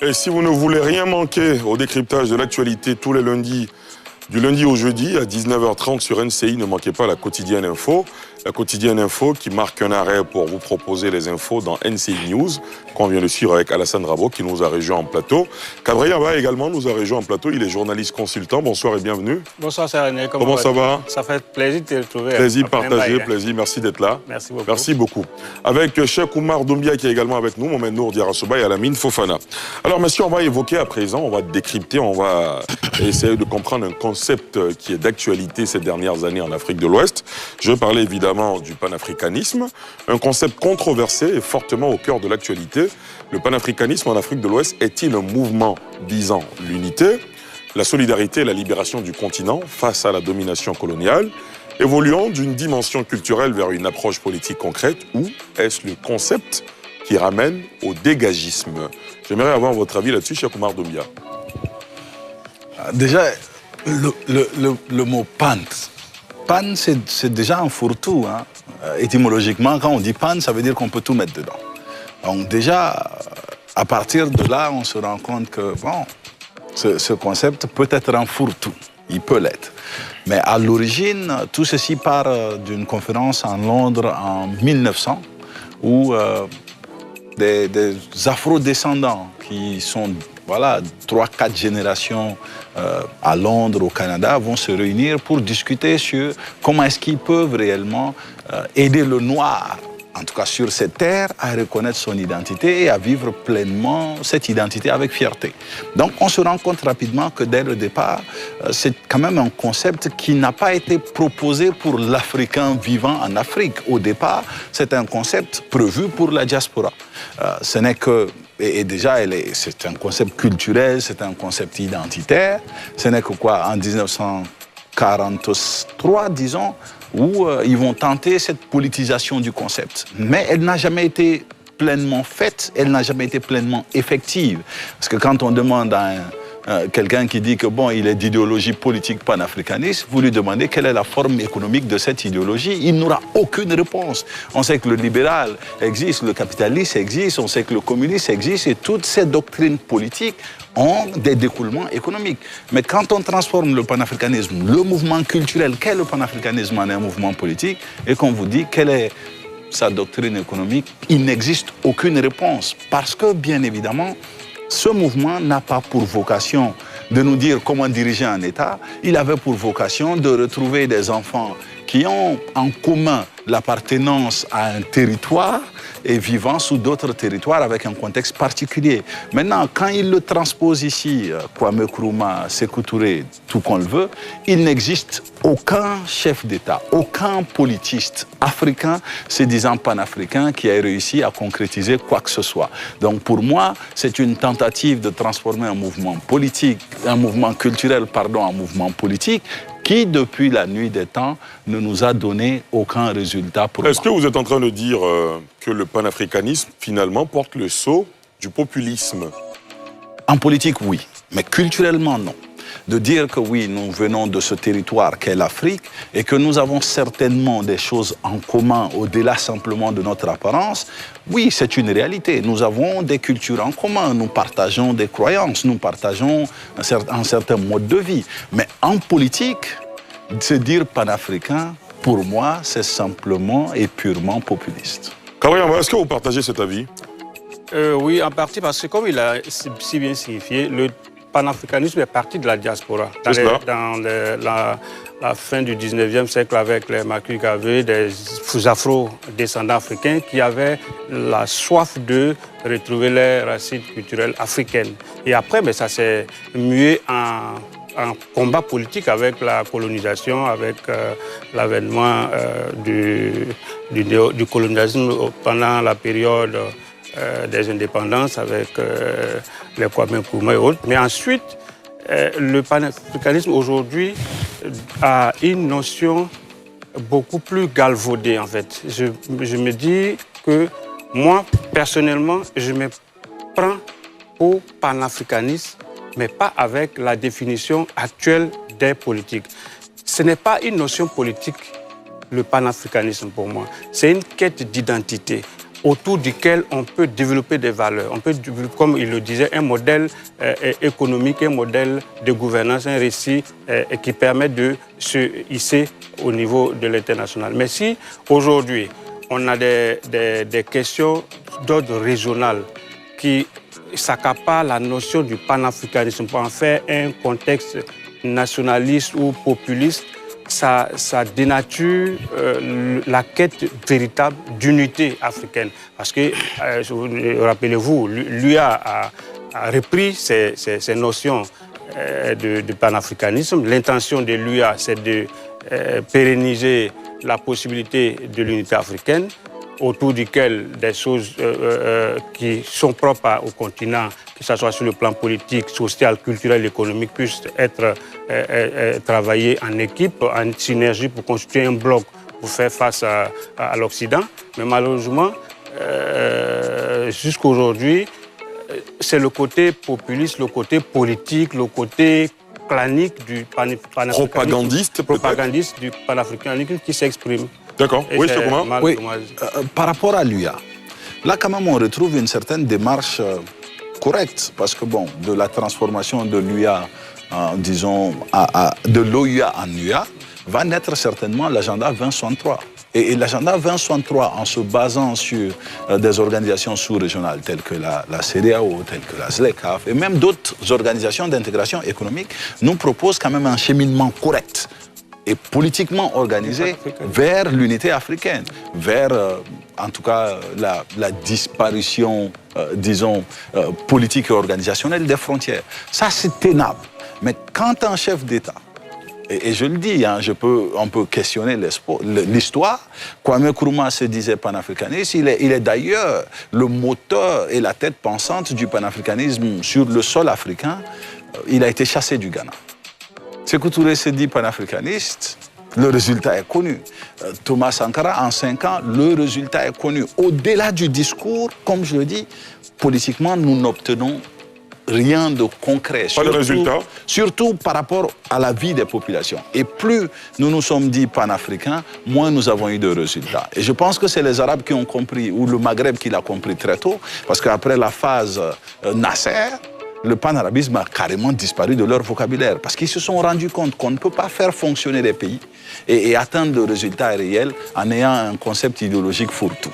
Et si vous ne voulez rien manquer au décryptage de l'actualité tous les lundis, du lundi au jeudi à 19h30 sur NCI, ne manquez pas la quotidienne info. La quotidienne info qui marque un arrêt pour vous proposer les infos dans NCI News, qu'on vient de suivre avec Alassane Rabo qui nous a rejoint en plateau. Kabrayaba également nous a rejoint en plateau, il est journaliste consultant. Bonsoir et bienvenue. Bonsoir, c'est René. Comment ça va? Ça fait plaisir de te retrouver. Plaisir partagé, plaisir. Merci d'être là. Merci beaucoup. Merci beaucoup. Avec Cheikh Oumar Doumbia qui est également avec nous, Mohamed Nour Diarasoba et Alamine Fofana. Alors, messieurs, on va évoquer à présent, on va décrypter, on va essayer de comprendre un concept qui est d'actualité ces dernières années en Afrique de l'Ouest. Je parlais évidemment du panafricanisme, un concept controversé et fortement au cœur de l'actualité. Le panafricanisme en Afrique de l'Ouest est-il un mouvement visant l'unité, la solidarité et la libération du continent face à la domination coloniale, évoluant d'une dimension culturelle vers une approche politique concrète, ou est-ce le concept qui ramène au dégagisme? J'aimerais avoir votre avis là-dessus, Cheikh Oumar Doumbia. Déjà, le mot pan, c'est déjà un fourre-tout. Hein. Étymologiquement, quand on dit pan, ça veut dire qu'on peut tout mettre dedans. Donc déjà, à partir de là, on se rend compte que bon, ce concept peut être un fourre-tout. Il peut l'être. Mais à l'origine, tout ceci part d'une conférence en Londres en 1900 où des afro-descendants qui sont 3-4 générations à Londres, au Canada, vont se réunir pour discuter sur comment est-ce qu'ils peuvent réellement aider le noir, en tout cas sur cette terre, à reconnaître son identité et à vivre pleinement cette identité avec fierté. Donc on se rend compte rapidement que dès le départ, c'est quand même un concept qui n'a pas été proposé pour l'Africain vivant en Afrique. Au départ, c'est un concept prévu pour la diaspora. Ce n'est que... Et déjà, c'est un concept culturel, c'est un concept identitaire. Ce n'est que quoi, en 1943, disons, où ils vont tenter cette politisation du concept. Mais elle n'a jamais été pleinement faite, elle n'a jamais été pleinement effective. Parce que quand on demande à quelqu'un qui dit que bon, il est d'idéologie politique panafricaniste, vous lui demandez quelle est la forme économique de cette idéologie, il n'aura aucune réponse. On sait que le libéral existe, le capitaliste existe, on sait que le communiste existe, et toutes ces doctrines politiques ont des découlements économiques. Mais quand on transforme le panafricanisme, le mouvement culturel, qu'est le panafricanisme en un mouvement politique, et qu'on vous dit quelle est sa doctrine économique, il n'existe aucune réponse. Parce que, bien évidemment, ce mouvement n'a pas pour vocation de nous dire comment diriger un État. Il avait pour vocation de retrouver des enfants qui ont en commun l'appartenance à un territoire et vivant sous d'autres territoires avec un contexte particulier. Maintenant, quand il le transpose ici, Kwame Nkrumah, Sékou Touré, tout qu'on le veut, il n'existe aucun chef d'État, aucun politiste africain se disant panafricain qui ait réussi à concrétiser quoi que ce soit. Donc pour moi, c'est une tentative de transformer un mouvement politique, un mouvement culturel, en mouvement politique, qui, depuis la nuit des temps, ne nous a donné aucun résultat pour Est-ce que vous êtes en train de dire que le panafricanisme, finalement, porte le sceau du populisme? En politique, oui, mais culturellement, non. De dire que oui, nous venons de ce territoire qu'est l'Afrique et que nous avons certainement des choses en commun au-delà simplement de notre apparence, oui, c'est une réalité. Nous avons des cultures en commun, nous partageons des croyances, nous partageons un certain mode de vie. Mais en politique, se dire panafricain, pour moi, c'est simplement et purement populiste. Kabrayaba, est-ce que vous partagez cet avis? Oui, en partie, parce que comme il a si bien signifié, le panafricanisme est parti de la diaspora. Dans la fin du 19e siècle, avec les Macu Gavé, des afro-descendants africains qui avaient la soif de retrouver les racines culturelles africaines. Et après, ça s'est mué en combat politique avec la colonisation, avec l'avènement du colonialisme pendant la période des indépendances avec les Kwame Nkrumah et autres. Mais ensuite, le panafricanisme aujourd'hui a une notion beaucoup plus galvaudée en fait. Je me dis que moi, personnellement, je me prends au panafricanisme, mais pas avec la définition actuelle des politiques. Ce n'est pas une notion politique, le panafricanisme pour moi. C'est une quête d'identité. autour duquel on peut développer des valeurs. On peut développer, comme il le disait, un modèle économique, un modèle de gouvernance, un récit qui permet de se hisser au niveau de l'international. Mais si aujourd'hui, on a des questions d'ordre régional qui s'accaparent la notion du panafricanisme pour en faire un contexte nationaliste ou populiste, ça dénature la quête véritable d'unité africaine. Parce que, rappelez-vous, l'UA a repris ces notions de panafricanisme. L'intention de l'UA, c'est de pérenniser la possibilité de l'unité africaine, autour duquel des choses qui sont propres au continent, que ce soit sur le plan politique, social, culturel, économique, puissent être travaillées en équipe, en synergie pour constituer un bloc pour faire face à l'Occident. Mais malheureusement, jusqu'à aujourd'hui, c'est le côté populiste, le côté politique, le côté clanique du propagandiste du panafricanisme qui s'exprime. D'accord, oui, c'est comment? Oui. Par rapport à l'UA, là quand même on retrouve une certaine démarche correcte, parce que bon, de la transformation de l'UA, disons, de l'OUA en UA, va naître certainement l'agenda 2063. Et l'agenda 2063, en se basant sur des organisations sous-régionales telles que la CEDEAO, telles que la ZLECAf, et même d'autres organisations d'intégration économique, nous propose quand même un cheminement correct et politiquement organisé vers l'unité africaine, vers, en tout cas, la disparition, disons, politique et organisationnelle des frontières. Ça, c'est tenable. Mais quand un chef d'État, et je le dis, hein, on peut questionner l'histoire. Kwame Nkrumah se disait panafricaniste. Il est d'ailleurs le moteur et la tête pensante du panafricanisme sur le sol africain. Il a été chassé du Ghana. Sékou Touré se dit panafricaniste. Le résultat est connu. Thomas Sankara, en 5 ans, le résultat est connu. Au-delà du discours, comme je le dis, politiquement, nous n'obtenons rien de concret. Pas de résultat. Surtout par rapport à la vie des populations. Et plus nous nous sommes dit panafricains, moins nous avons eu de résultats. Et je pense que c'est les Arabes qui ont compris, ou le Maghreb qui l'a compris très tôt, parce qu'après la phase Nasser, le panarabisme a carrément disparu de leur vocabulaire. Parce qu'ils se sont rendus compte qu'on ne peut pas faire fonctionner des pays et atteindre de résultats réels en ayant un concept idéologique fourre-tout.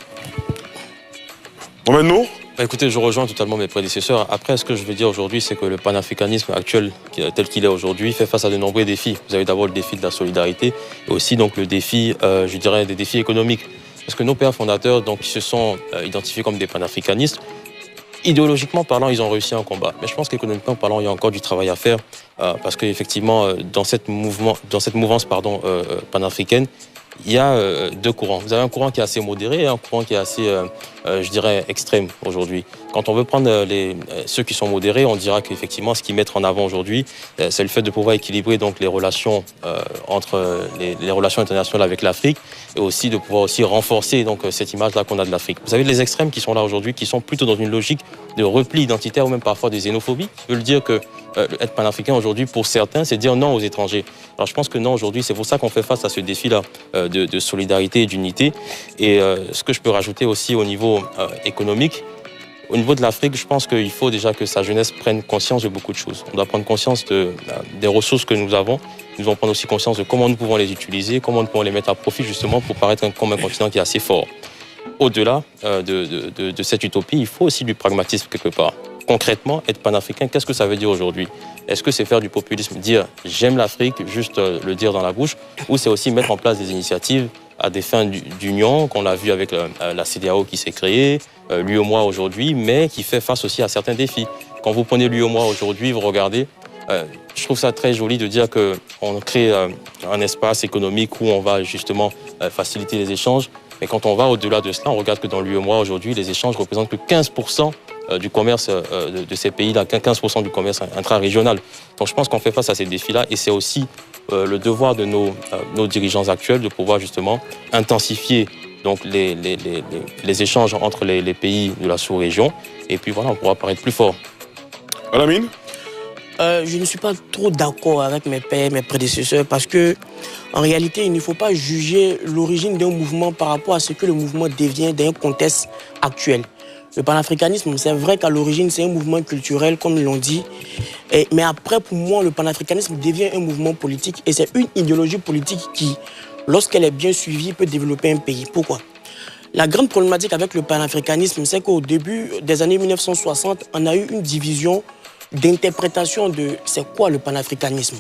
Nous écoutez, je rejoins totalement mes prédécesseurs. Après, ce que je veux dire aujourd'hui, c'est que le panafricanisme actuel, tel qu'il est aujourd'hui, fait face à de nombreux défis. Vous avez d'abord le défi de la solidarité et aussi donc le défi, je dirais, des défis économiques. Parce que nos pères fondateurs, donc, ils se sont identifiés comme des panafricanistes. Idéologiquement parlant, ils ont réussi un combat. Mais je pense qu'économiquement parlant, il y a encore du travail à faire parce qu'effectivement, dans cette mouvance panafricaine, il y a deux courants. Vous avez un courant qui est assez modéré et un courant qui est assez, je dirais, extrême aujourd'hui. Quand on veut prendre ceux qui sont modérés, on dira qu'effectivement, ce qu'ils mettent en avant aujourd'hui, c'est le fait de pouvoir équilibrer donc, les relations entre les relations internationales avec l'Afrique et aussi de pouvoir aussi renforcer donc, cette image-là qu'on a de l'Afrique. Vous avez les extrêmes qui sont là aujourd'hui, qui sont plutôt dans une logique de repli identitaire ou même parfois de xénophobie. Je veux dire que être panafricain aujourd'hui, pour certains, c'est dire non aux étrangers. Alors je pense que non aujourd'hui, c'est pour ça qu'on fait face à ce défi-là de solidarité et d'unité. Et ce que je peux rajouter aussi au niveau économique, au niveau de l'Afrique, je pense qu'il faut déjà que sa jeunesse prenne conscience de beaucoup de choses. On doit prendre conscience des ressources que nous avons. Nous devons prendre aussi conscience de comment nous pouvons les utiliser, comment nous pouvons les mettre à profit justement pour paraître comme un continent qui est assez fort. Au-delà de cette utopie, il faut aussi du pragmatisme quelque part. Concrètement, être panafricain, qu'est-ce que ça veut dire aujourd'hui? Est-ce que c'est faire du populisme, dire j'aime l'Afrique, juste le dire dans la bouche, ou c'est aussi mettre en place des initiatives à des fins d'union, qu'on a vu avec la CEDEAO qui s'est créée, l'UEMOA aujourd'hui, mais qui fait face aussi à certains défis. Quand vous prenez l'UEMOA aujourd'hui, vous regardez, je trouve ça très joli de dire qu'on crée un espace économique où on va justement faciliter les échanges, mais quand on va au-delà de cela, on regarde que dans l'UEMOA aujourd'hui, les échanges représentent que 15% du commerce de ces pays-là, 15% du commerce intra-régional. Donc je pense qu'on fait face à ces défis-là et c'est aussi le devoir de nos dirigeants actuels de pouvoir justement intensifier donc, les échanges entre les pays de la sous-région et puis voilà, on pourra paraître plus fort. Alamine ? Je ne suis pas trop d'accord avec mes pères, mes prédécesseurs, parce que En réalité, il ne faut pas juger l'origine d'un mouvement par rapport à ce que le mouvement devient dans un contexte actuel. Le panafricanisme, c'est vrai qu'à l'origine, c'est un mouvement culturel, comme l'on dit. Mais après, pour moi, le panafricanisme devient un mouvement politique et c'est une idéologie politique qui, lorsqu'elle est bien suivie, peut développer un pays. Pourquoi ? La grande problématique avec le panafricanisme, c'est qu'au début des années 1960, on a eu une division d'interprétation de c'est quoi le panafricanisme.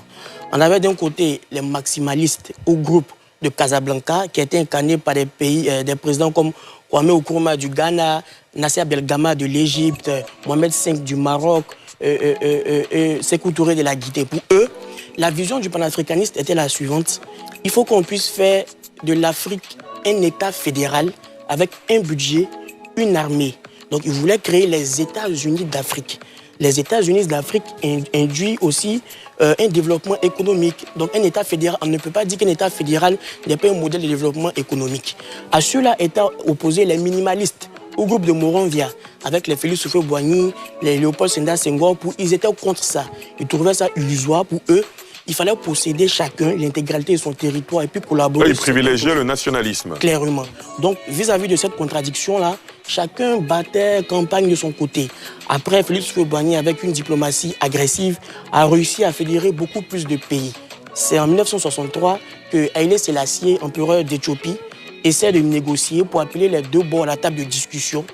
On avait d'un côté les maximalistes au groupe de Casablanca qui étaient incarnés par des présidents comme Kwame Nkrumah du Ghana, Nasser Belgama de l'Égypte, Mohamed V du Maroc, Sékou Touré de la Guinée. Pour eux, la vision du panafricaniste était la suivante. Il faut qu'on puisse faire de l'Afrique un État fédéral avec un budget, une armée. Donc ils voulaient créer les États-Unis d'Afrique. Les États-Unis d'Afrique induisent aussi un développement économique. Donc un État fédéral, on ne peut pas dire qu'un État fédéral n'est pas un modèle de développement économique. À cela étaient opposés les minimalistes au groupe de Moronvia, avec les Félix Houphouët-Boigny, les Léopold Sédar Senghor, ils étaient contre ça. Ils trouvaient ça illusoire pour eux. Il fallait posséder chacun l'intégralité de son territoire et puis collaborer. Ils privilégiaient le nationalisme. Clairement. Donc, vis-à-vis de cette contradiction-là, chacun battait campagne de son côté. Après, Félix Houphouët-Boigny, avec une diplomatie agressive, a réussi à fédérer beaucoup plus de pays. C'est en 1963 que Haïlé Sélassié, empereur d'Éthiopie, essaie de négocier pour appeler les deux bords à la table de discussion.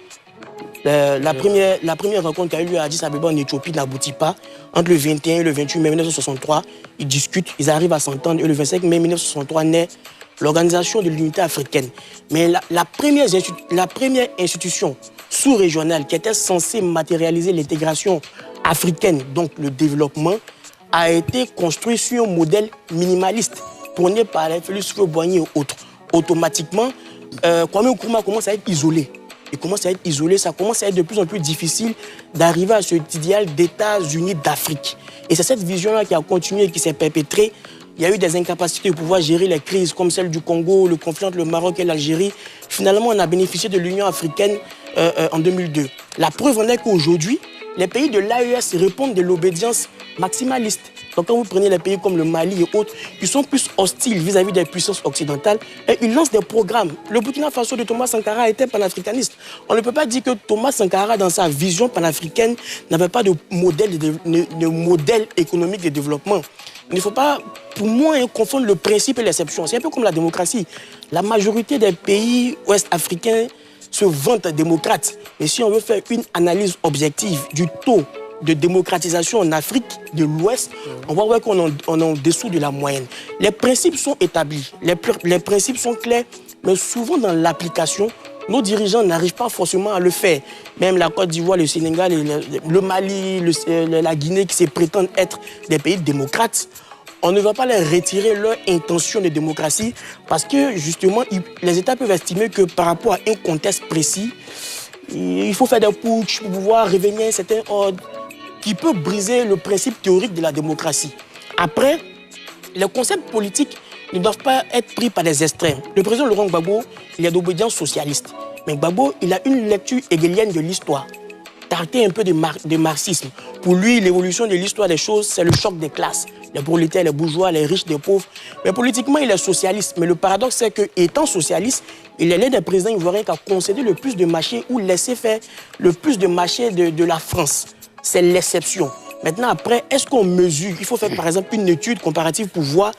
La première rencontre qui a eu lieu à Addis Abeba en Éthiopie n'aboutit pas. Entre le 21 et le 28 mai 1963, ils discutent, ils arrivent à s'entendre. Et le 25 mai 1963 naît l'Organisation de l'Unité africaine. Mais la première institution sous-régionale qui était censée matérialiser l'intégration africaine, donc le développement, a été construite sur un modèle minimaliste prôné par les Félix Houphouët-Boigny et autres. Automatiquement, Kwame Nkrumah commence à être isolé. Il commence à être isolé, ça commence à être de plus en plus difficile d'arriver à cet idéal d'États-Unis d'Afrique. Et c'est cette vision-là qui a continué et qui s'est perpétrée. Il y a eu des incapacités de pouvoir gérer les crises comme celle du Congo, le conflit entre le Maroc et l'Algérie. Finalement, on a bénéficié de l'Union africaine en 2002. La preuve en est qu'aujourd'hui, les pays de l'AES répondent de l'obédience maximaliste. Donc quand vous prenez les pays comme le Mali et autres, ils sont plus hostiles vis-à-vis des puissances occidentales et ils lancent des programmes. Le Burkina Faso de Thomas Sankara était panafricaniste. On ne peut pas dire que Thomas Sankara, dans sa vision panafricaine, n'avait pas de modèle économique de développement. Il ne faut pas, pour moi, confondre le principe et l'exception. C'est un peu comme la démocratie. La majorité des pays ouest-africains se vantent démocrates. Mais si on veut faire une analyse objective du taux de démocratisation en Afrique de l'Ouest, on va voir qu'on est en dessous de la moyenne. Les principes sont établis, les principes sont clairs, mais souvent dans l'application, nos dirigeants n'arrivent pas forcément à le faire. Même la Côte d'Ivoire, le Sénégal, le Mali, la Guinée, qui se prétendent être des pays démocrates, on ne va pas leur retirer leur intention de démocratie parce que justement, les États peuvent estimer que par rapport à un contexte précis, il faut faire des putsch pour pouvoir revenir à un certain ordre qui peut briser le principe théorique de la démocratie. Après, les concepts politiques ne doivent pas être pris par des extrêmes. Le président Laurent Gbagbo, il est d'obédience socialiste. Mais Gbagbo, il a une lecture hegelienne de l'histoire, teinté un peu de marxisme. Pour lui, l'évolution de l'histoire des choses, c'est le choc des classes. Les prolétaires, les bourgeois, les riches, les pauvres. Mais politiquement, il est socialiste. Mais le paradoxe, c'est qu'étant socialiste, il est l'un des présidents ivoiriens qui a concédé le plus de marchés ou laissé faire le plus de marchés de la France. C'est l'exception. Maintenant, après, est-ce qu'on mesure? Il faut faire, par exemple, une étude comparative pour voir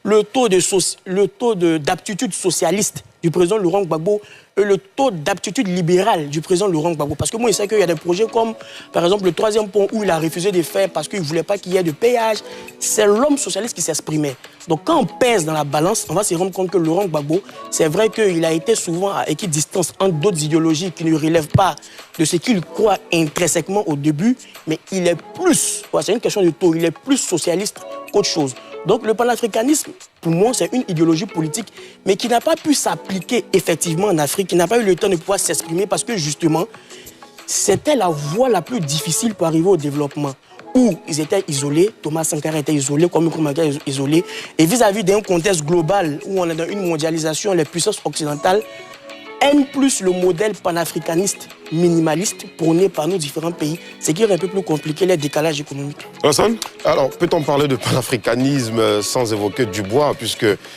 le taux d'aptitude socialiste du président Laurent Gbagbo et le taux d'aptitude libérale du président Laurent Gbagbo. Parce que moi, je sais qu'il y a des projets comme, par exemple, le 3e pont où il a refusé de faire parce qu'il ne voulait pas qu'il y ait de péage. C'est l'homme socialiste qui s'exprimait. Donc, quand on pèse dans la balance, on va se rendre compte que Laurent Gbagbo, c'est vrai qu'il a été souvent à équidistance entre d'autres idéologies qui ne relèvent pas de ce qu'il croit intrinsèquement au début, mais il est plus, c'est une question de taux, il est plus socialiste qu'autre chose. Donc le panafricanisme, pour moi, c'est une idéologie politique, mais qui n'a pas pu s'appliquer effectivement en Afrique, qui n'a pas eu le temps de pouvoir s'exprimer parce que justement, c'était la voie la plus difficile pour arriver au développement. Où ils étaient isolés, Thomas Sankara était isolé, Kwame Nkrumah était isolé, et vis-à-vis d'un contexte global où on est dans une mondialisation, les puissances occidentales N plus le modèle panafricaniste minimaliste prôné par nos différents pays, ce qui est un peu plus compliqué les décalages économiques. Alassane ? Alors, peut-on parler de panafricanisme sans évoquer Dubois,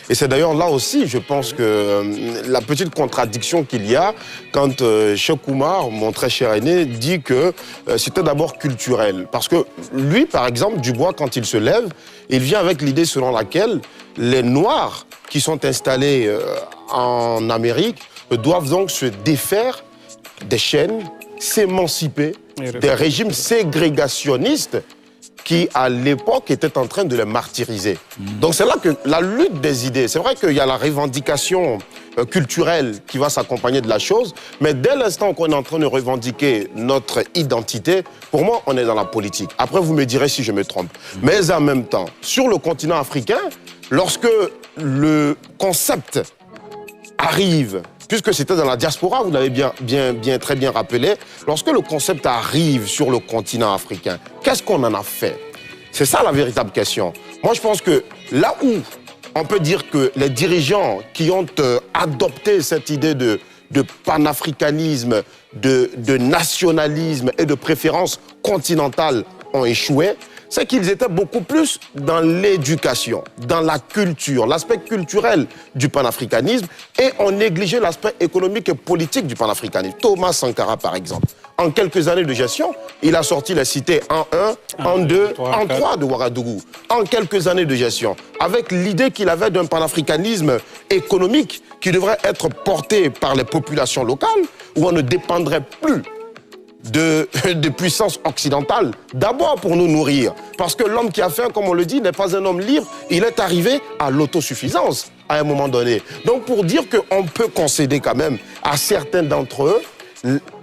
et c'est d'ailleurs là aussi, je pense que la petite contradiction qu'il y a quand Cheikh Oumar, mon très cher aîné, dit que c'était d'abord culturel. Parce que lui, par exemple, Dubois, quand il se lève, il vient avec l'idée selon laquelle les Noirs qui sont installés en Amérique doivent donc se défaire des chaînes, s'émanciper des régimes ségrégationnistes qui, à l'époque, étaient en train de les martyriser. Donc c'est là que la lutte des idées, c'est vrai qu'il y a la revendication culturelle qui va s'accompagner de la chose, mais dès l'instant qu'on est en train de revendiquer notre identité, pour moi, on est dans la politique. Après, vous me direz si je me trompe. Mais en même temps, sur le continent africain, lorsque le concept arrive, puisque c'était dans la diaspora, vous l'avez très bien rappelé, lorsque le concept arrive sur le continent africain, qu'est-ce qu'on en a fait? C'est ça la véritable question. Moi, je pense que là où on peut dire que les dirigeants qui ont adopté cette idée de panafricanisme, de nationalisme et de préférence continentale ont échoué, c'est qu'ils étaient beaucoup plus dans l'éducation, dans la culture, l'aspect culturel du panafricanisme, et ont négligé l'aspect économique et politique du panafricanisme. Thomas Sankara, par exemple, en quelques années de gestion, il a sorti les cités en 1, en 2, en 3 de Ouagadougou, en quelques années de gestion, avec l'idée qu'il avait d'un panafricanisme économique qui devrait être porté par les populations locales, où on ne dépendrait plus de puissance occidentale, d'abord pour nous nourrir. Parce que l'homme qui a faim, comme on le dit, n'est pas un homme libre, il est arrivé à l'autosuffisance à un moment donné. Donc pour dire qu'on peut concéder quand même à certains d'entre eux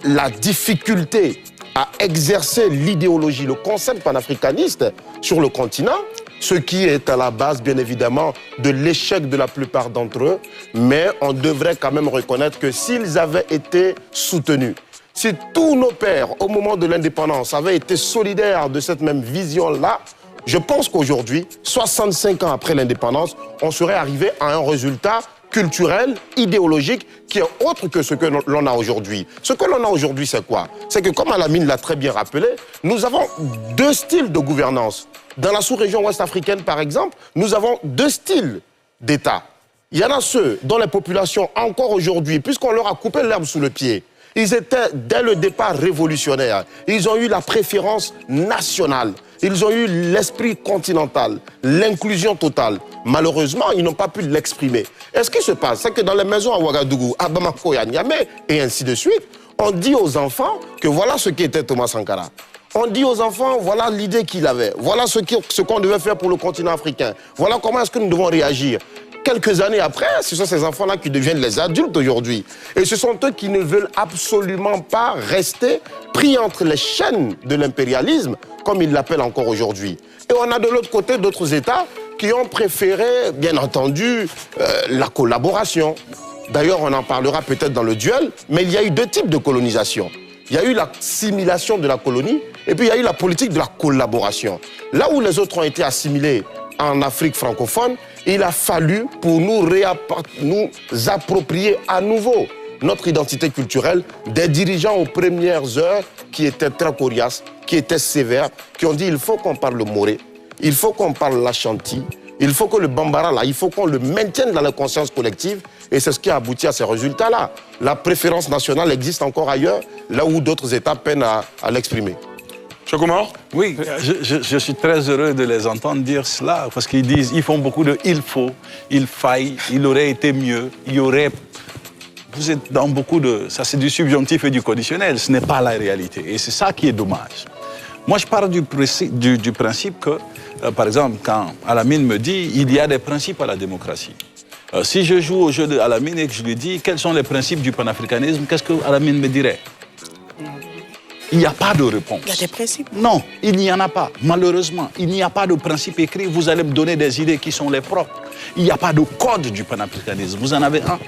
la difficulté à exercer l'idéologie, le concept panafricaniste sur le continent, ce qui est à la base, bien évidemment, de l'échec de la plupart d'entre eux, mais on devrait quand même reconnaître que s'ils avaient été soutenus, si tous nos pères, au moment de l'indépendance, avaient été solidaires de cette même vision-là, je pense qu'aujourd'hui, 65 ans après l'indépendance, on serait arrivé à un résultat culturel, idéologique, qui est autre que ce que l'on a aujourd'hui. Ce que l'on a aujourd'hui, c'est quoi? C'est que, comme Alamine l'a très bien rappelé, nous avons deux styles de gouvernance. Dans la sous-région ouest-africaine, par exemple, nous avons deux styles d'État. Il y en a ceux dont les populations, encore aujourd'hui, puisqu'on leur a coupé l'herbe sous le pied, ils étaient, dès le départ, révolutionnaires. Ils ont eu la préférence nationale. Ils ont eu l'esprit continental, l'inclusion totale. Malheureusement, ils n'ont pas pu l'exprimer. Et ce qui se passe, c'est que dans les maisons à Ouagadougou, à Bamako et à Niamey, et ainsi de suite, on dit aux enfants que voilà ce qu'était Thomas Sankara. On dit aux enfants, voilà l'idée qu'il avait. Voilà ce qu'on devait faire pour le continent africain. Voilà comment est-ce que nous devons réagir. Quelques années après, ce sont ces enfants-là qui deviennent les adultes aujourd'hui. Et ce sont eux qui ne veulent absolument pas rester pris entre les chaînes de l'impérialisme, comme ils l'appellent encore aujourd'hui. Et on a de l'autre côté d'autres États qui ont préféré, bien entendu, la collaboration. D'ailleurs, on en parlera peut-être dans le duel, mais il y a eu deux types de colonisation. Il y a eu l'assimilation de la colonie, et puis il y a eu la politique de la collaboration. Là où les autres ont été assimilés en Afrique francophone, il a fallu pour nous approprier à nouveau notre identité culturelle, des dirigeants aux premières heures qui étaient très coriaces, qui étaient sévères, qui ont dit il faut qu'on parle le moré, il faut qu'on parle l'ashanti, il faut que le bambara, là, il faut qu'on le maintienne dans la conscience collective, et c'est ce qui a abouti à ces résultats-là. La préférence nationale existe encore ailleurs, là où d'autres États peinent à l'exprimer. Cheikh Oumar? Oui, je suis très heureux de les entendre dire cela, parce qu'ils disent, ils font beaucoup de « il faut »,« il faille »,« il aurait été mieux »,« il y aurait ». Vous êtes dans beaucoup de... Ça, c'est du subjonctif et du conditionnel, ce n'est pas la réalité. Et c'est ça qui est dommage. Moi, je parle du principe que, par exemple, quand Alamine me dit, il y a des principes à la démocratie. Si je joue au jeu d'Alamine et que je lui dis, quels sont les principes du panafricanisme, qu'est-ce que Alamine me dirait? Il n'y a pas de réponse. Il y a des principes? Non, il n'y en a pas. Malheureusement, il n'y a pas de principe écrit. Vous allez me donner des idées qui sont les propres. Il n'y a pas de code du panafricanisme. Vous en avez un?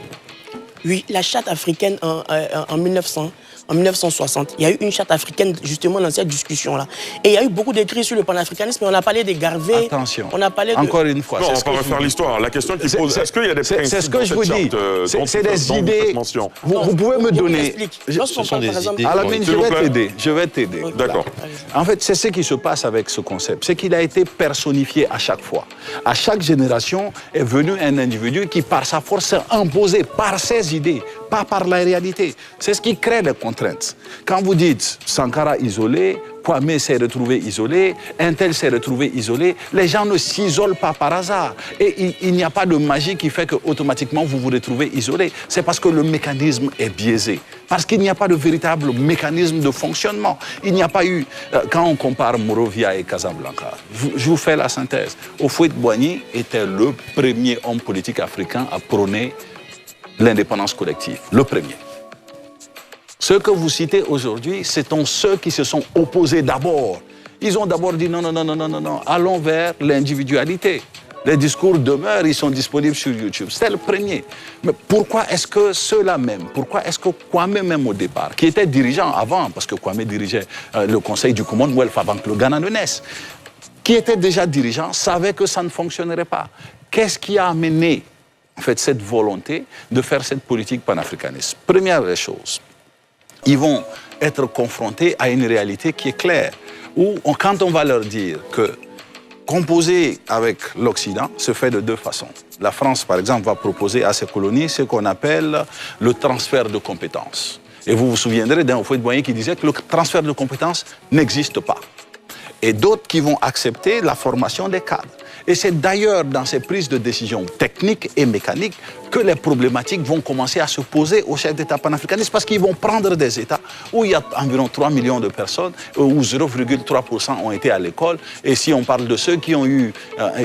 Oui, la charte africaine en 1900 en 1960. Il y a eu une charte africaine justement dans cette discussion-là. Et il y a eu beaucoup d'écrits sur le panafricanisme, mais on a parlé des Garvey. Attention, on a parlé de... encore une fois. Non, on va refaire l'histoire. La question qui pose, est-ce qu'il y a des principes c'est ce que je vous dis. C'est des idées. Vous pouvez me donner... Lorsqu'on parle, par exemple... Alamine, je vais t'aider. D'accord. En fait, c'est ce qui se passe avec ce concept. C'est qu'il a été personnifié à chaque fois. À chaque génération est venu un individu qui, par sa force, s'est imposé par ses idées, pas par la réalité. C'est ce qui crée les contraintes. Quand vous dites Sankara isolé, Kwame s'est retrouvé isolé, un tel s'est retrouvé isolé, les gens ne s'isolent pas par hasard. Et il n'y a pas de magie qui fait qu'automatiquement vous vous retrouvez isolé. C'est parce que le mécanisme est biaisé. Parce qu'il n'y a pas de véritable mécanisme de fonctionnement. Il n'y a pas eu... Quand on compare Morovia et Casablanca, je vous fais la synthèse. Houphouët-Boigny était le premier homme politique africain à prôner l'indépendance collective. Le premier. Ceux que vous citez aujourd'hui, ce sont ceux qui se sont opposés d'abord. Ils ont d'abord dit non, allons vers l'individualité. Les discours demeurent, ils sont disponibles sur YouTube. C'était le premier. Mais pourquoi est-ce que ceux-là même, pourquoi est-ce que Kwame même au départ, qui était dirigeant avant, parce que Kwame dirigeait le Conseil du Commonwealth avant que le Ghana ne naisse, qui était déjà dirigeant, savait que ça ne fonctionnerait pas. Qu'est-ce qui a amené en fait, cette volonté de faire cette politique panafricaniste? Première des choses, ils vont être confrontés à une réalité qui est claire, où quand on va leur dire que composer avec l'Occident se fait de deux façons. La France, par exemple, va proposer à ses colonies ce qu'on appelle le transfert de compétences. Et vous vous souviendrez d'un Houphouët-Boigny qui disait que le transfert de compétences n'existe pas. Et d'autres qui vont accepter la formation des cadres. Et c'est d'ailleurs dans ces prises de décision techniques et mécaniques que les problématiques vont commencer à se poser aux chefs d'État panafricanistes parce qu'ils vont prendre des États où il y a environ 3 millions de personnes, où 0,3% ont été à l'école. Et si on parle de ceux qui ont eu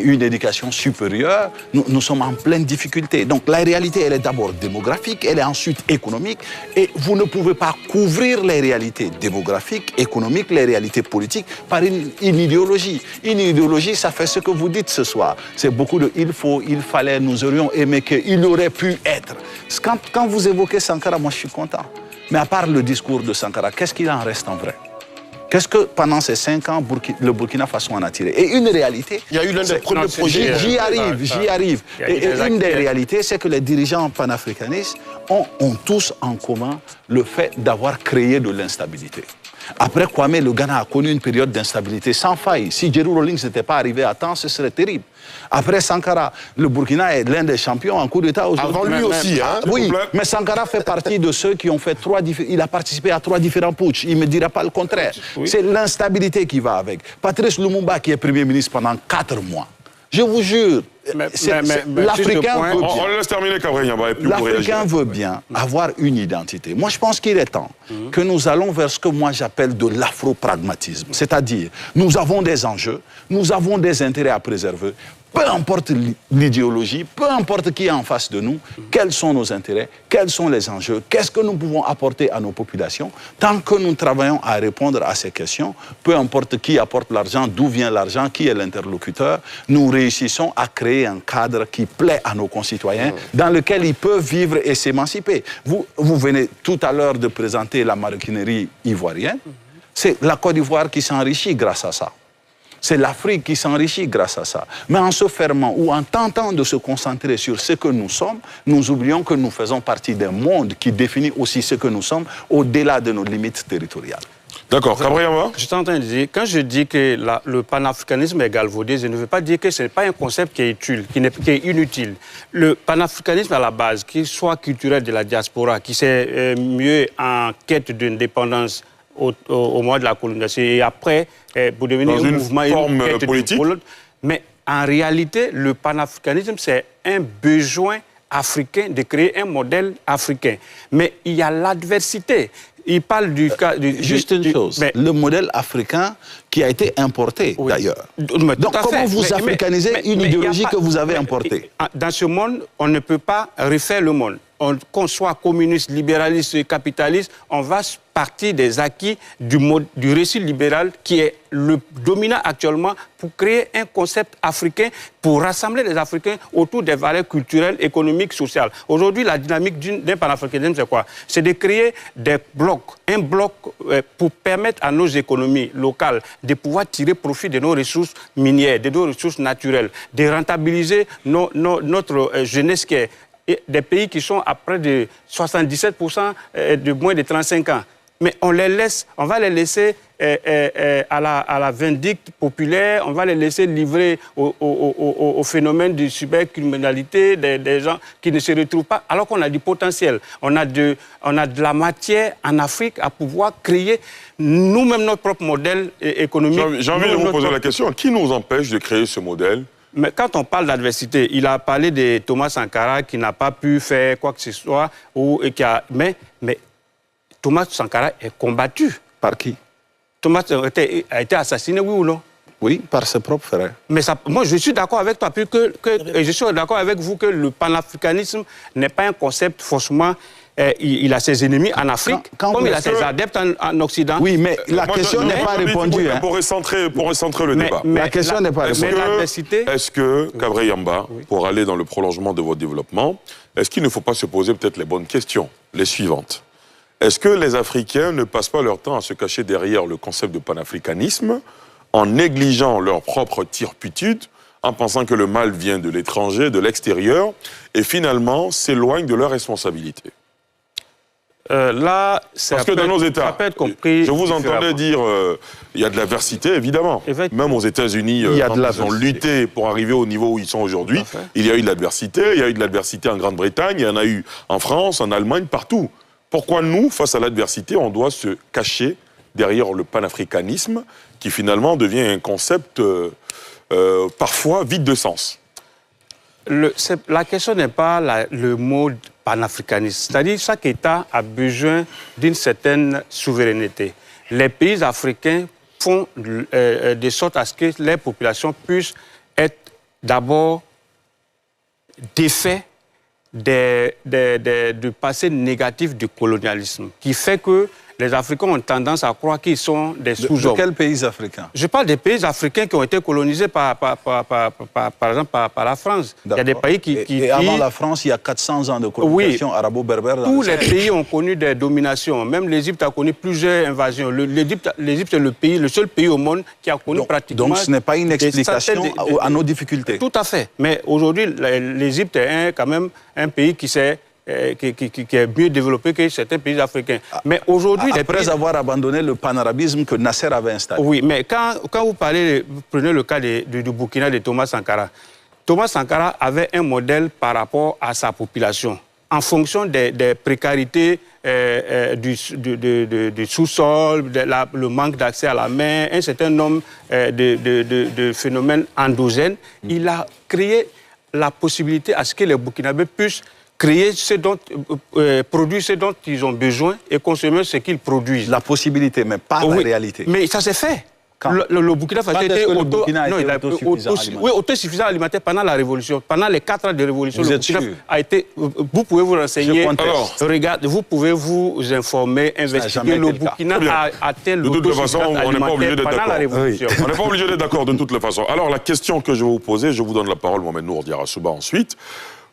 une éducation supérieure, nous sommes en pleine difficulté. Donc la réalité, elle est d'abord démographique, elle est ensuite économique. Et vous ne pouvez pas couvrir les réalités démographiques, économiques, les réalités politiques par une idéologie. Une idéologie, ça fait ce que vous dites ce soir. C'est beaucoup de il faut, il fallait, nous aurions aimé qu'il aurait pu être. Quand vous évoquez Sankara, moi je suis content. Mais à part le discours de Sankara, qu'est-ce qu'il en reste en vrai? Qu'est-ce que pendant ces 5 ans, le Burkina Faso en a tiré? Et une réalité... Il y a eu l'un des premiers projets... J'y arrive. Et une des réalités, c'est que les dirigeants panafricanistes ont tous en commun le fait d'avoir créé de l'instabilité. Après Kwame, le Ghana a connu une période d'instabilité sans faille. Si Jerry Rawlings n'était pas arrivé à temps, ce serait terrible. Après Sankara, le Burkina est l'un des champions en coup d'État aujourd'hui. Avant lui aussi, hein? Oui, mais Sankara fait partie de ceux qui ont fait il a participé à 3 différents putschs. Il ne me dira pas le contraire. Oui. C'est l'instabilité qui va avec. Patrice Lumumba, qui est Premier ministre pendant 4 mois. Je vous jure, l'Africain veut bien. On laisse terminer, Cabré, l'Africain veut bien avoir une identité. Moi, je pense qu'il est temps que nous allons vers ce que moi j'appelle de l'afro-pragmatisme. C'est-à-dire, nous avons des enjeux, nous avons des intérêts à préserver. Peu importe l'idéologie, peu importe qui est en face de nous, quels sont nos intérêts, quels sont les enjeux, qu'est-ce que nous pouvons apporter à nos populations. Tant que nous travaillons à répondre à ces questions, peu importe qui apporte l'argent, d'où vient l'argent, qui est l'interlocuteur, nous réussissons à créer un cadre qui plaît à nos concitoyens, dans lequel ils peuvent vivre et s'émanciper. Vous venez tout à l'heure de présenter la maroquinerie ivoirienne. C'est la Côte d'Ivoire qui s'enrichit grâce à ça. C'est l'Afrique qui s'enrichit grâce à ça. Mais en se fermant ou en tentant de se concentrer sur ce que nous sommes, nous oublions que nous faisons partie d'un monde qui définit aussi ce que nous sommes au-delà de nos limites territoriales. D'accord. Cabriama? Je suis en train de dire, quand je dis que le panafricanisme est galvaudé, je ne veux pas dire que ce n'est pas un concept qui est utile, qui est inutile. Le panafricanisme à la base, qu'il soit culturel de la diaspora, qui s'est mieux en quête d'indépendance au moment de la colonisation et après pour devenir un mouvement et une quête politique. Mais en réalité, le panafricanisme, c'est un besoin africain de créer un modèle africain. Mais il y a l'adversité. Il parle du cas... Juste une chose, le modèle africain qui a été importée, d'ailleurs. Donc, comment vous africanisez une idéologie que vous avez importée? Dans ce monde, on ne peut pas refaire le monde. Qu'on soit communiste, libéraliste, capitaliste, on va partir des acquis du récit libéral qui est le dominant actuellement pour créer un concept africain, pour rassembler les Africains autour des valeurs culturelles, économiques, sociales. Aujourd'hui, la dynamique d'un panafricanisme, c'est quoi? C'est de créer des blocs, un bloc pour permettre à nos économies locales de pouvoir tirer profit de nos ressources minières, de nos ressources naturelles, de rentabiliser notre jeunesse qui est des pays qui sont à près de 77% de moins de 35 ans. Mais on va les laisser à la vindicte populaire, on va les laisser livrer au phénomène de cybercriminalité, des gens qui ne se retrouvent pas, alors qu'on a du potentiel. On a de la matière en Afrique à pouvoir créer nous-mêmes notre propre modèle économique. J'ai envie de vous poser la question, qui nous empêche de créer ce modèle? Mais quand on parle d'adversité, il a parlé de Thomas Sankara qui n'a pas pu faire quoi que ce soit. Mais Thomas Sankara est combattu. Par qui? Thomas a été assassiné, oui ou non? Oui, par ses propres frères. Mais moi, je suis d'accord avec toi, et je suis d'accord avec vous que le panafricanisme n'est pas un concept forcément... il a ses ennemis en Afrique, comme il a ses adeptes en Occident. Oui, mais la question n'est pas répondue. Pour recentrer le débat. La question n'est pas répondue. Est-ce que, Kabré Yamba, pour aller dans le prolongement de votre développement, est-ce qu'il ne faut pas se poser peut-être les bonnes questions, les suivantes? Est-ce que les Africains ne passent pas leur temps à se cacher derrière le concept de panafricanisme en négligeant leur propre turpitude, en pensant que le mal vient de l'étranger, de l'extérieur, et finalement s'éloignent de leurs responsabilités? Parce que dans nos États, ça peut être compris, je vous entendais dire il y a de l'adversité, évidemment. Même aux États-Unis, ils ont lutté pour arriver au niveau où ils sont aujourd'hui. Il y a eu de l'adversité, il y a eu de l'adversité en Grande-Bretagne, il y en a eu en France, en Allemagne, partout. Pourquoi nous, face à l'adversité, on doit se cacher derrière le panafricanisme qui finalement devient un concept parfois vide de sens? La question n'est pas le mot panafricaniste. C'est-à-dire que chaque État a besoin d'une certaine souveraineté. Les pays africains font de sorte à ce que les populations puissent être d'abord défaits du passé négatif du colonialisme, qui fait que les Africains ont tendance à croire qu'ils sont des sous-hommes. De quels pays africains? Je parle des pays africains qui ont été colonisés par exemple par la France. Il y a des pays Et avant la France, il y a 400 ans de colonisation arabo-berbère. Tous les pays ont connu des dominations. Même l'Égypte a connu plusieurs invasions. L'Égypte est le seul pays au monde qui a connu pratiquement... Donc ce n'est pas une explication à nos difficultés. Tout à fait. Mais aujourd'hui, l'Égypte est quand même un pays qui s'est... Qui est mieux développé que certains pays africains. Mais aujourd'hui... Après avoir abandonné le panarabisme que Nasser avait installé. Oui, mais quand vous prenez le cas du Burkina de Thomas Sankara. Thomas Sankara avait un modèle par rapport à sa population. En fonction des précarités du sous-sol, le manque d'accès à la mer, un certain nombre de phénomènes endogènes, il a créé la possibilité à ce que les Burkinabés puissent créer produire ce dont ils ont besoin et consommer ce qu'ils produisent. La possibilité, mais pas la réalité. Mais ça s'est fait. Le Burkina Faso était autosuffisant alimentaire pendant la Révolution. Pendant les 4 ans de Révolution, le Burkina a été... Vous pouvez vous renseigner. Regardez, vous pouvez vous informer, investiguer. Le Burkina a atteint l'autosuffisance alimentaire pendant la Révolution. On n'est pas obligé d'être d'accord de toute façon. Alors, la question que je vais vous poser, je vous donne la parole, Mohamed Nour Diarra-Souba, ensuite.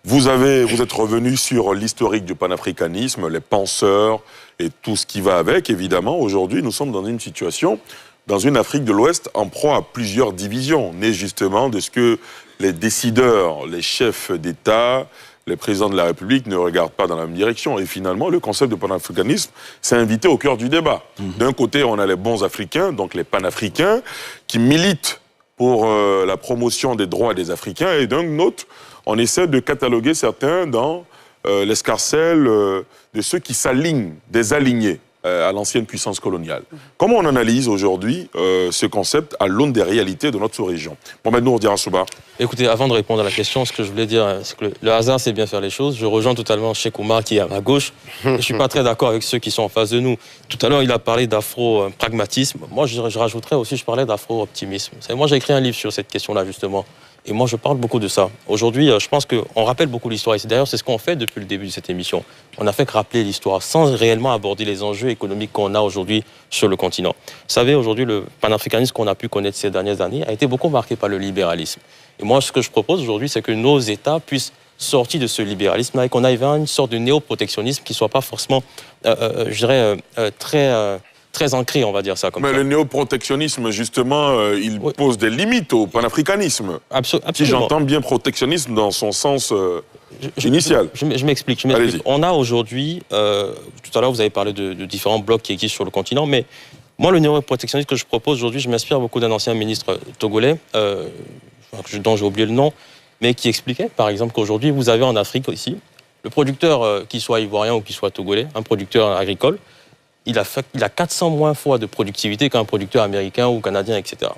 Vous êtes revenu sur l'historique du panafricanisme, les penseurs et tout ce qui va avec. Évidemment, aujourd'hui, nous sommes dans une situation, dans une Afrique de l'Ouest en proie à plusieurs divisions, nées justement de ce que les décideurs, les chefs d'État, les présidents de la République ne regardent pas dans la même direction. Et finalement, le concept de panafricanisme s'est invité au cœur du débat. D'un côté, on a les bons Africains, donc les panafricains, qui militent pour la promotion des droits des Africains, et d'un autre, on essaie de cataloguer certains dans l'escarcelle de ceux qui s'alignent, des alignés. à l'ancienne puissance coloniale. Comment on analyse aujourd'hui ce concept à l'aune des réalités de notre sous-région? Mohamed Nour Diarra-Souba. Écoutez, avant de répondre à la question, ce que je voulais dire, c'est que le hasard, c'est bien faire les choses. Je rejoins totalement Cheikh Oumar qui est à ma gauche. Je ne suis pas très d'accord avec ceux qui sont en face de nous. Tout à l'heure, il a parlé d'afro-pragmatisme. Moi, je rajouterais aussi, je parlais d'afro-optimisme. Moi, j'ai écrit un livre sur cette question-là, justement. Et moi, je parle beaucoup de ça. Aujourd'hui, je pense qu'on rappelle beaucoup l'histoire. Et d'ailleurs, c'est ce qu'on fait depuis le début de cette émission. On n'a fait que rappeler l'histoire sans réellement aborder les enjeux économiques qu'on a aujourd'hui sur le continent. Vous savez, aujourd'hui, le panafricanisme qu'on a pu connaître ces dernières années a été beaucoup marqué par le libéralisme. Et moi, ce que je propose aujourd'hui, c'est que nos États puissent sortir de ce libéralisme et qu'on aille vers une sorte de néo-protectionnisme qui ne soit pas forcément, je dirais, très ancré, on va dire ça comme ça. Mais le néo-protectionnisme, justement, il pose des limites au panafricanisme. Absolument. Si j'entends bien protectionnisme dans son sens initial. Je m'explique. On a aujourd'hui, tout à l'heure vous avez parlé de différents blocs qui existent sur le continent, mais moi le néo-protectionnisme que je propose aujourd'hui, je m'inspire beaucoup d'un ancien ministre togolais, dont j'ai oublié le nom, mais qui expliquait par exemple qu'aujourd'hui vous avez en Afrique ici, le producteur, qu'il soit ivoirien ou qu'il soit togolais, un producteur agricole, il a 400 moins fois de productivité qu'un producteur américain ou canadien, etc.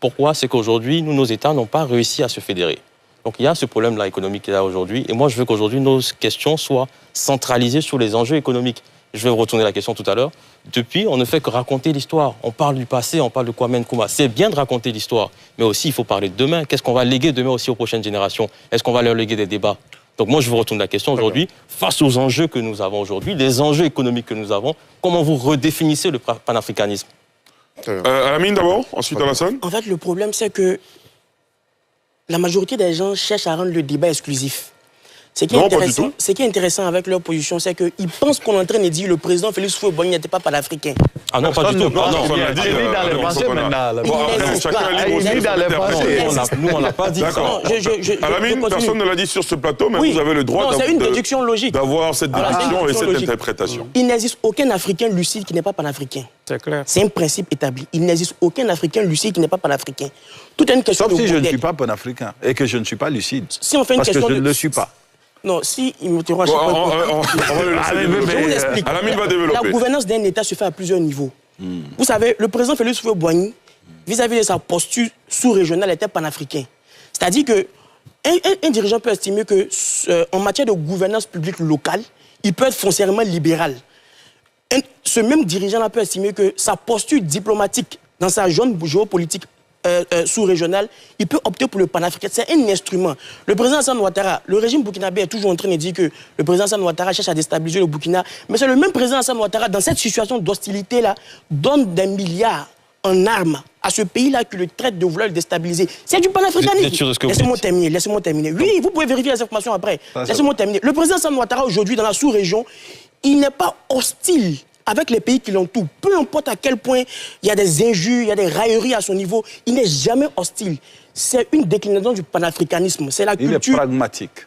Pourquoi? C'est qu'aujourd'hui, nos États n'ont pas réussi à se fédérer. Donc il y a ce problème-là économique qu'il y a aujourd'hui. Et moi, je veux qu'aujourd'hui, nos questions soient centralisées sur les enjeux économiques. Je vais retourner la question tout à l'heure. Depuis, on ne fait que raconter l'histoire. On parle du passé, on parle de Kwame Nkrumah. C'est bien de raconter l'histoire, mais aussi, il faut parler de demain. Qu'est-ce qu'on va léguer demain aussi aux prochaines générations? Est-ce qu'on va leur léguer des débats? Donc moi, je vous retourne la question aujourd'hui. Face aux enjeux que nous avons aujourd'hui, les enjeux économiques que nous avons, comment vous redéfinissez le panafricanisme? Alamine d'abord, ensuite Alassane. En fait, le problème, c'est que la majorité des gens cherchent à rendre le débat exclusif. Ce qui est intéressant avec leur position, c'est qu'ils pensent qu'on est en train de dire que le président Félix Houphouët-Boigny n'était pas panafricain. Ah non, pas du tout. Non, on l'a dit dans les pensées maintenant. Il dans les pensées. Nous, on n'a pas dit ça. Alamine, personne ne l'a dit sur ce plateau, mais vous avez le droit d'avoir cette déduction et cette interprétation. Il n'existe aucun Africain lucide qui n'est pas panafricain. C'est clair. C'est un principe établi. Il n'existe aucun Africain lucide qui n'est pas panafricain. Tout est une question de modèle. Sauf si je ne suis pas panafricain et que je ne suis pas lucide. Si on fait une parce question que je ne le suis pas. Non, si il me interroge, je vous explique. Alamine va développer. La gouvernance d'un État se fait à plusieurs niveaux. Vous savez, le président Félix Houphouët-Boigny, vis-à-vis de sa posture sous-régionale, était panafricain. C'est-à-dire qu'un dirigeant peut estimer qu'en matière de gouvernance publique locale, il peut être foncièrement libéral. Ce même dirigeant-là peut estimer que sa posture diplomatique dans sa zone géopolitique sous-régional, il peut opter pour le panafricain. C'est un instrument. Le président Alassane Ouattara, le régime burkinabé est toujours en train de dire que le président Alassane Ouattara cherche à déstabiliser le Burkina, mais c'est le même président Alassane Ouattara, dans cette situation d'hostilité-là, donne des milliards en armes à ce pays-là qui le traite de vouloir le déstabiliser. C'est du panafricanisme. Laissez-moi terminer. Oui, vous pouvez vérifier les informations après. Laissez-moi terminer. Le président Alassane Ouattara, aujourd'hui, dans la sous-région, il n'est pas hostile avec les pays qui l'entourent. Peu importe à quel point il y a des injures, il y a des railleries à son niveau, il n'est jamais hostile. C'est une déclinaison du panafricanisme. C'est la culture... Il est pragmatique.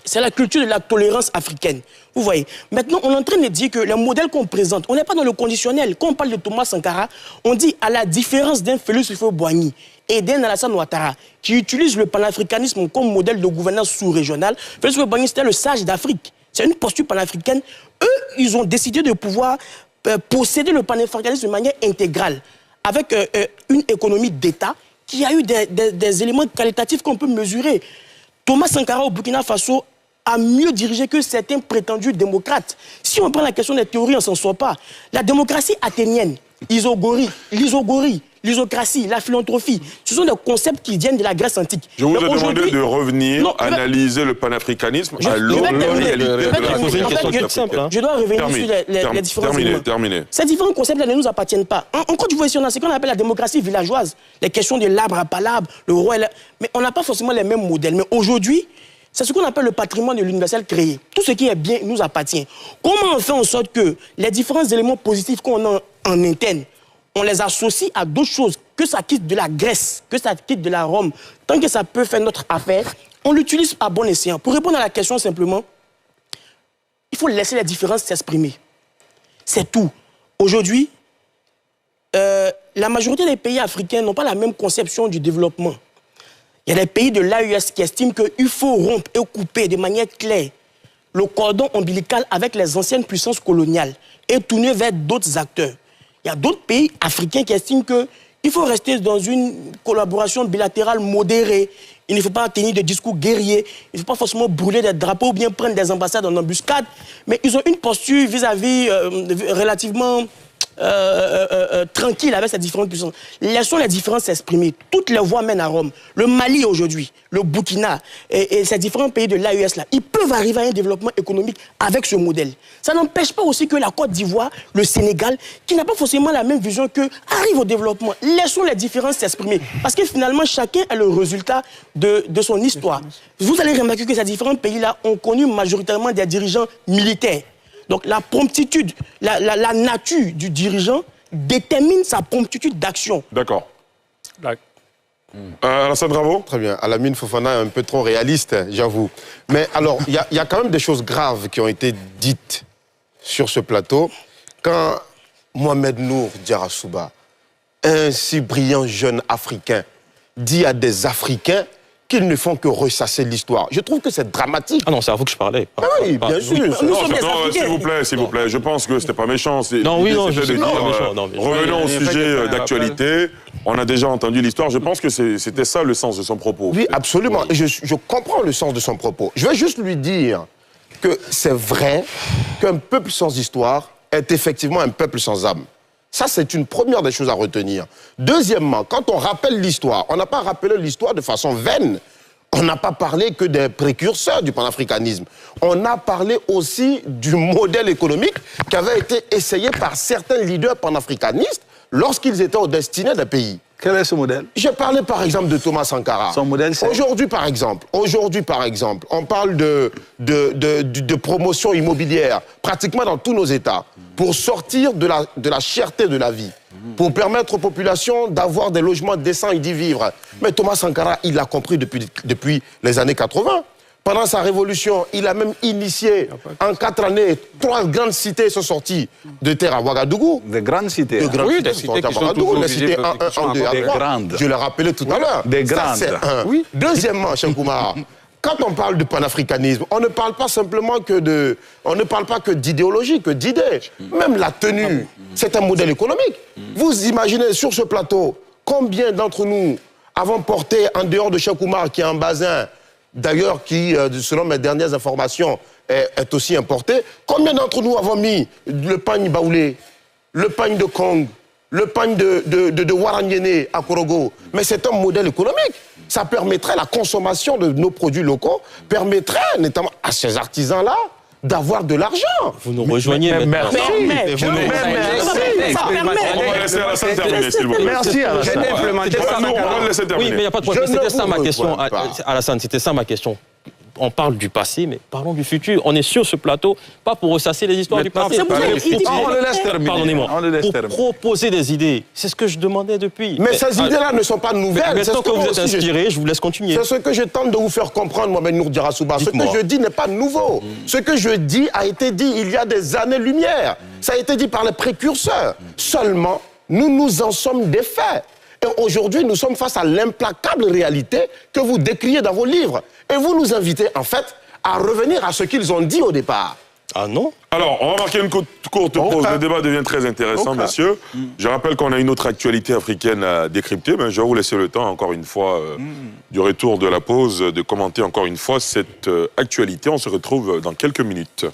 C'est la culture de la tolérance africaine. Vous voyez. Maintenant, on est en train de dire que les modèles qu'on présente, on n'est pas dans le conditionnel. Quand on parle de Thomas Sankara, on dit à la différence d'un Félix Houphouët-Boigny et d'un Alassane Ouattara, qui utilise le panafricanisme comme modèle de gouvernance sous-régionale, Félix Houphouët-Boigny, c'était le sage d'Afrique. C'est une posture panafricaine. Eux, ils ont décidé de pouvoir posséder le panafricanisme de manière intégrale, avec une économie d'État qui a eu des éléments qualitatifs qu'on peut mesurer. Thomas Sankara au Burkina Faso a mieux dirigé que certains prétendus démocrates. Si on prend la question des théories, on ne s'en sort pas. La démocratie athénienne, l'isogorie, l'isocratie, la philanthropie, ce sont des concepts qui viennent de la Grèce antique. Je vous ai demandé de revenir, analyser le panafricanisme à l'aune de la réalité de la question. Je dois revenir sur les différents éléments. Terminé. Ces différents concepts-là ne nous appartiennent pas. En Côte d'Ivoire, on a ce qu'on appelle la démocratie villageoise. Les questions de l'arbre à palabre, le roi et mais on n'a pas forcément les mêmes modèles. Mais aujourd'hui, c'est ce qu'on appelle le patrimoine de l'universel créé. Tout ce qui est bien nous appartient. Comment on fait en sorte que les différents éléments positifs qu'on a en interne, on les associe à d'autres choses, que ça quitte de la Grèce, que ça quitte de la Rome, tant que ça peut faire notre affaire, on l'utilise à bon escient. Pour répondre à la question simplement, il faut laisser les différences s'exprimer. C'est tout. Aujourd'hui, la majorité des pays africains n'ont pas la même conception du développement. Il y a des pays de l'AES qui estiment qu'il faut rompre et couper de manière claire le cordon ombilical avec les anciennes puissances coloniales. et tourner vers d'autres acteurs. Il y a d'autres pays africains qui estiment qu'il faut rester dans une collaboration bilatérale modérée. Il ne faut pas tenir des discours guerriers. Il ne faut pas forcément brûler des drapeaux ou bien prendre des ambassades en embuscade. Mais ils ont une posture vis-à-vis relativement tranquille avec ces différentes puissances. Laissons les différences s'exprimer. Toutes les voies mènent à Rome. Le Mali aujourd'hui, le Burkina et ces différents pays de l'AES là, ils peuvent arriver à un développement économique avec ce modèle. Ça n'empêche pas aussi que la Côte d'Ivoire, le Sénégal, qui n'a pas forcément la même vision qu'eux, arrive au développement. Laissons les différences s'exprimer. Parce que finalement, chacun est le résultat de son histoire. Vous allez remarquer que ces différents pays-là ont connu majoritairement des dirigeants militaires. Donc la promptitude, la nature du dirigeant détermine sa promptitude d'action. D'accord. Alassane Dravo. Très bien. Alamine Fofana est un peu trop réaliste, j'avoue. Mais alors, il y a quand même des choses graves qui ont été dites sur ce plateau. Quand Mohamed Nour Diarra-Souba, un si brillant jeune Africain, dit à des Africains qu'ils ne font que ressasser l'histoire. Je trouve que c'est dramatique. Ah non, c'est à vous que je parlais. Ah oui, bien sûr. Nous sommes des Africains. S'il vous plaît. Je pense que c'était pas méchant. Non, oui, non, c'était de dire, revenons au sujet d'actualité. On a déjà entendu l'histoire. Je pense que c'était ça le sens de son propos. Oui, absolument. Et je comprends le sens de son propos. Je vais juste lui dire que c'est vrai qu'un peuple sans histoire est effectivement un peuple sans âme. Ça, c'est une première des choses à retenir. Deuxièmement, quand on rappelle l'histoire, on n'a pas rappelé l'histoire de façon vaine. On n'a pas parlé que des précurseurs du panafricanisme. On a parlé aussi du modèle économique qui avait été essayé par certains leaders panafricanistes lorsqu'ils étaient aux destinées des pays. Quel est ce modèle? J'ai parlé par exemple de Thomas Sankara. Son modèle, c'est... Aujourd'hui par exemple, on parle de promotion immobilière pratiquement dans tous nos États pour sortir de la cherté de la vie, pour permettre aux populations d'avoir des logements décents et d'y vivre. Mais Thomas Sankara, il l'a compris depuis les années 80. Pendant sa révolution, il a même initié, en 4 années, 3 grandes cités sont sorties de terre à Ouagadougou. Des grandes cités. Oui, des cités qui sont toujours les cités 1, 1, 2, 3. Grandes. Je l'ai rappelé tout à l'heure. Des grandes. Ça, c'est un. Oui. Deuxièmement, Cheikh Oumar, quand on parle de panafricanisme, on ne parle pas simplement on ne parle pas que d'idéologie, que d'idées. Même la tenue, c'est un modèle économique. Vous imaginez sur ce plateau, combien d'entre nous avons porté en dehors de Cheikh Oumar, qui est un bazin, d'ailleurs, qui, selon mes dernières informations, est aussi importé. Combien d'entre nous avons mis le pagne baoulé, le pagne de Kong, le pagne de Warangene à Korogo? Mais c'est un modèle économique. Ça permettrait, la consommation de nos produits locaux, permettrait notamment à ces artisans-là d'avoir de l'argent. Vous nous rejoignez maintenant. Merci. On va laisser Alassane terminer, s'il vous plaît. Merci, Alassane. On va le laisser terminer. Oui, mais il n'y a pas de problème. C'était ça ma question. pas. Alassane, c'était ça ma question. On parle du passé, mais parlons du futur. On est sur ce plateau, pas pour ressasser les histoires du passé. On le laisse terminer. Pardonnez-moi. On le laisse Pour terminer. proposer des idées. C'est ce que je demandais depuis. Mais ces idées-là ne sont pas nouvelles. Maintenant que vous êtes inspiré, je vous laisse continuer. C'est ce que je tente de vous faire comprendre, Mohamed Nour Diarra-Souba. Ce que Dites-moi. je dis n'est pas nouveau. Ce que je dis a été dit il y a des années-lumière. Ça a été dit par les précurseurs. Seulement, nous nous en sommes des faits. Et aujourd'hui, nous sommes face à l'implacable réalité que vous décriez dans vos livres. Et vous nous invitez, en fait, à revenir à ce qu'ils ont dit au départ. Ah non? Alors, on va marquer une courte pause. Le débat devient très intéressant, messieurs. Je rappelle qu'on a une autre actualité africaine à décrypter, mais je vais vous laisser le temps, encore une fois, du retour de la pause, de commenter encore une fois cette actualité. On se retrouve dans quelques minutes.